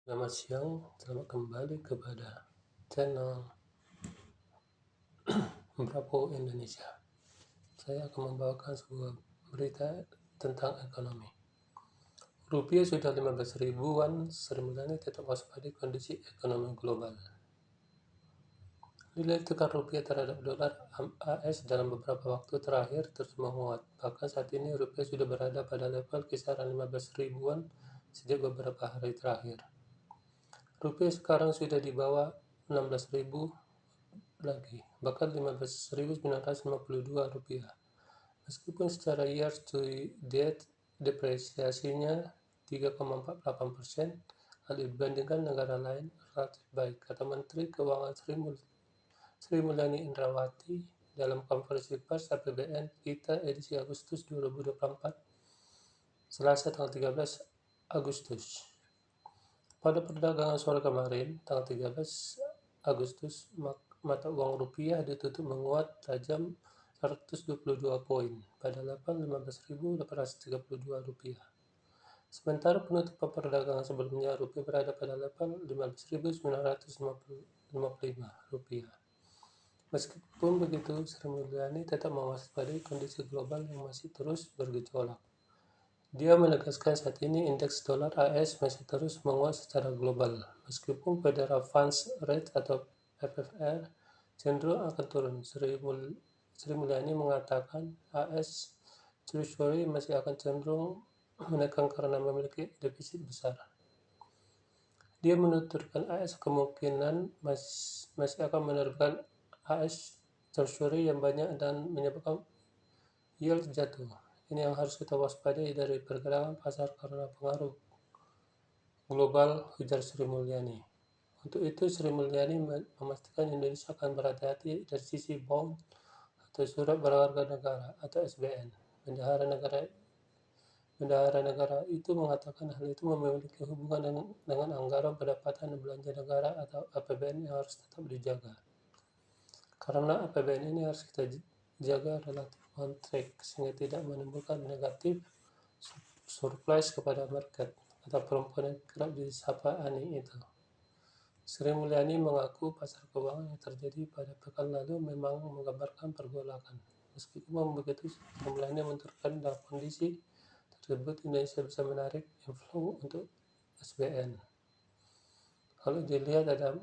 Selamat siang, selamat kembali kepada channel Bravo Indonesia. Saya akan membawakan sebuah berita tentang ekonomi. Rupiah sudah 15 ribuan, Sri Mulyani tetap waspada kondisi ekonomi global. Nilai tukar rupiah terhadap dolar AS dalam beberapa waktu terakhir terus menguat. Bahkan saat ini rupiah sudah berada pada level kisaran 15 ribuan sejak beberapa hari terakhir. Rupiah sekarang sudah di bawah 16.000 lagi, bahkan 15.952 rupiah. Meskipun secara year to date depresiasinya 3,48%, hal dibandingkan negara lain relatif baik, kata Menteri Keuangan Sri Mulyani Indrawati dalam konferensi pers APBN kita edisi Agustus 2024, Selasa tanggal 13 Agustus. Pada perdagangan sore kemarin, tanggal 13 Agustus, mata uang rupiah ditutup menguat tajam 122 poin pada level 15.832 rupiah. Sementara penutupan perdagangan sebelumnya rupiah berada pada level 15.955 rupiah. Meskipun begitu, Sri Mulyani tetap mewaspadai kondisi global yang masih terus bergejolak. Dia menegaskan saat ini indeks dolar AS masih terus menguat secara global, meskipun Federal Funds Rate atau FFR cenderung akan turun. Sri Mulyani mengatakan AS Treasury masih akan cenderung menekan karena memiliki defisit besar. Dia menuturkan AS kemungkinan masih akan menerbitkan AS Treasury yang banyak dan menyebabkan yield jatuh. Ini yang harus kita waspadai dari pergerakan pasar karena pengaruh global, ujar Sri Mulyani. Untuk itu, Sri Mulyani memastikan Indonesia akan berhati-hati dari sisi bond atau surat berharga negara atau SBN. Bendahara negara itu mengatakan hal itu memiliki hubungan dengan anggaran pendapatan dan belanja negara atau APBN yang harus tetap dijaga. Karena APBN ini harus kita jaga relatif on track sehingga tidak menimbulkan negatif surplus kepada market, kata perempuan yang kerap disapa Ani itu. Sri Mulyani mengaku pasar keuangan yang terjadi pada pekan lalu memang menggambarkan pergolakan. Meskipun begitu, Sri Mulyani menuturkan dalam kondisi tersebut Indonesia bisa menarik inflow untuk SBN. Kalau dilihat ada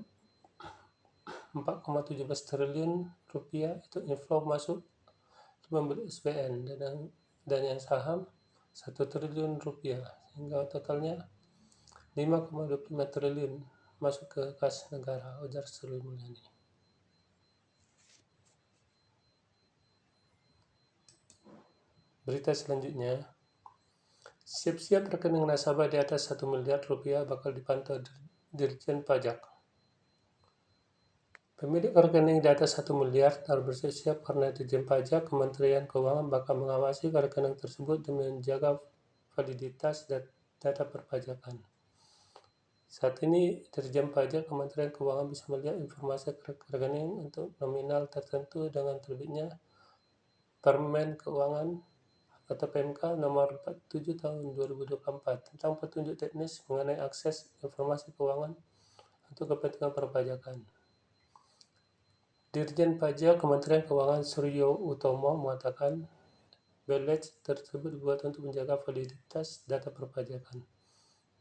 4,17 triliun rupiah itu inflow masuk membeli SBN dan yang saham 1 triliun rupiah, sehingga totalnya 5,25 triliun masuk ke kas negara, ujar Sri Mulyani. Berita selanjutnya, siap-siap rekening nasabah di atas 1 miliar rupiah bakal dipantau Dirjen Pajak. Pemilik rekening di atas 1 miliar harus bersiap-siap karena Dirjen Pajak Kementerian Keuangan bakal mengawasi rekening tersebut demi menjaga validitas data perpajakan. Saat ini, Dirjen Pajak Kementerian Keuangan bisa melihat informasi rekening untuk nominal tertentu dengan terbitnya Permen Keuangan atau PMK nomor 47 tahun 2024 tentang petunjuk teknis mengenai akses informasi keuangan untuk kepentingan perpajakan. Dirjen Pajak Kementerian Keuangan Suryo Utomo mengatakan badge tersebut dibuat untuk menjaga validitas data perpajakan.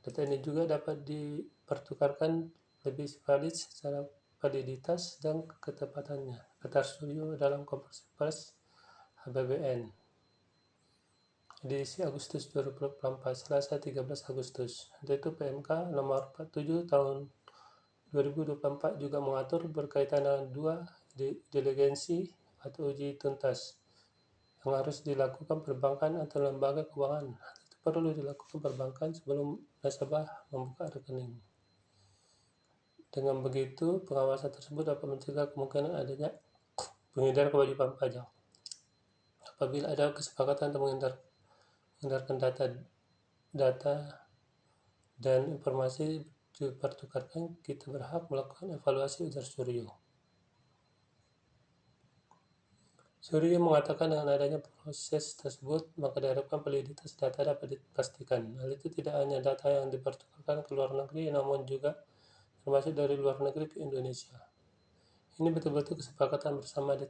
Data ini juga dapat dipertukarkan lebih valid secara validitas dan ketepatannya, kata Suryo dalam konferensi pers APBN edisi Agustus 2024, Selasa 13 Agustus. Untuk itu PMK nomor 47 tahun 2024 juga mengatur berkaitan dengan 2 diligensi atau uji tuntas yang harus dilakukan perbankan atau lembaga keuangan. Hal itu perlu dilakukan perbankan sebelum nasabah membuka rekening. Dengan begitu, pengawasan tersebut dapat mencegah kemungkinan adanya penghindaran kewajiban pajak. Apabila ada kesepakatan untuk menghindarkan data dan informasi dipertukarkan, kita berhak melakukan evaluasi, ujar Suryo. Surya mengatakan dengan adanya proses tersebut, maka diharapkan validitas data dapat dipastikan. Hal itu tidak hanya data yang dipertukarkan ke luar negeri, namun juga termasuk dari luar negeri ke Indonesia. Ini betul-betul kesepakatan bersama di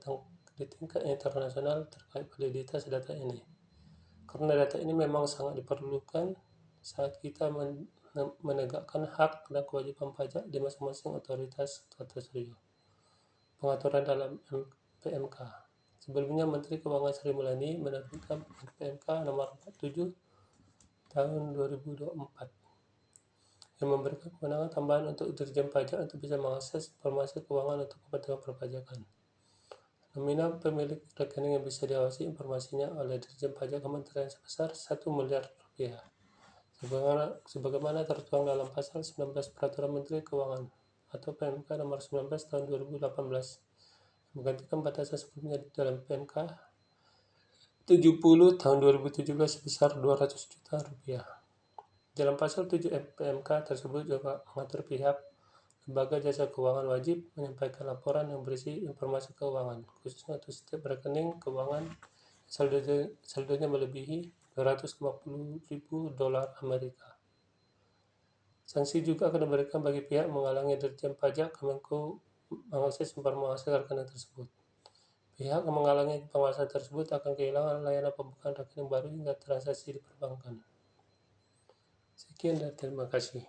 tingkat internasional terkait validitas data ini. Karena data ini memang sangat diperlukan saat kita menegakkan hak dan kewajiban pajak di masing-masing otoritas atau tersebut. Pengaturan dalam PMK. Sebelumnya, Menteri Keuangan Sri Mulyani menerbitkan PMK nomor 47 tahun 2024 yang memberikan kewenangan tambahan untuk Dirjen Pajak untuk bisa mengakses informasi keuangan untuk kepentingan perpajakan. Nominal pemilik rekening yang bisa diawasi informasinya oleh Dirjen Pajak Kementerian sebesar 1 miliar rupiah. Sebagaimana tertuang dalam pasal 19 Peraturan Menteri Keuangan atau PMK nomor 19 tahun 2018 menggantikan batasan sebelumnya dalam PMK 70 tahun 2017 sebesar 200 juta rupiah. Dalam pasal 7 PMK tersebut juga mengatur pihak lembaga jasa keuangan wajib menyampaikan laporan yang berisi informasi keuangan, khususnya untuk setiap rekening keuangan saldonya melebihi 250.000 dolar Amerika. Sanksi juga akan diberikan bagi pihak menghalangi Dirjen Pajak Kemenko mengakses informasi rekening tersebut. Pihak yang menghalangi pengawasan tersebut akan kehilangan layanan pembukaan rekening baru hingga transaksi di perbankan. Sekian dan terima kasih.